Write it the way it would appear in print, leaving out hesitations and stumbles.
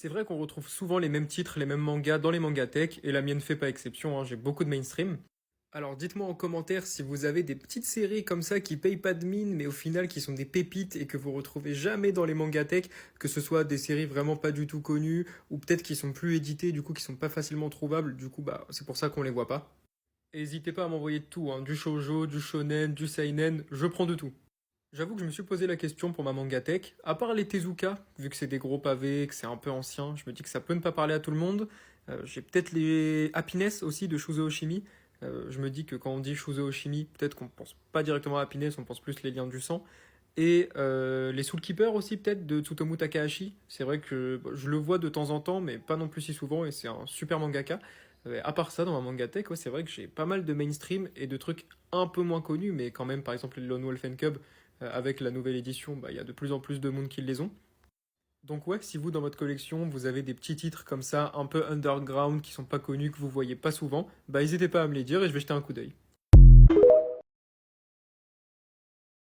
C'est vrai qu'on retrouve souvent les mêmes titres, les mêmes mangas dans les mangatech, et la mienne fait pas exception, hein, j'ai beaucoup de mainstream. Alors dites-moi en commentaire si vous avez des petites séries comme ça qui payent pas de mine, mais au final qui sont des pépites et que vous retrouvez jamais dans les mangatech, que ce soit des séries vraiment pas du tout connues, ou peut-être qui sont plus éditées, du coup qui sont pas facilement trouvables, du coup bah c'est pour ça qu'on les voit pas. Et n'hésitez pas à m'envoyer de tout, hein, du shoujo, du shonen, du seinen, je prends de tout. J'avoue que je me suis posé la question pour ma mangatech. À part les Tezuka, vu que c'est des gros pavés, que c'est un peu ancien, je me dis que ça peut ne pas parler à tout le monde. J'ai peut-être les Happiness aussi de Shuzo Oshimi. Je me dis que quand on dit Shuzo Oshimi, peut-être qu'on pense pas directement à Happiness, on pense plus les liens du sang. Et les Soul Keeper aussi peut-être de Tsutomu Takahashi. C'est vrai que bah, je le vois de temps en temps, mais pas non plus si souvent, et c'est un super mangaka. À part ça, dans ma mangatech, ouais, c'est vrai que j'ai pas mal de mainstream et de trucs un peu moins connus, mais quand même, par exemple, les Lone Wolf and Cub, avec la nouvelle édition, bah, il y a de plus en plus de monde qui les ont. Donc ouais, si vous dans votre collection, vous avez des petits titres comme ça, un peu underground, qui sont pas connus, que vous voyez pas souvent, bah n'hésitez pas à me les dire et je vais jeter un coup d'œil.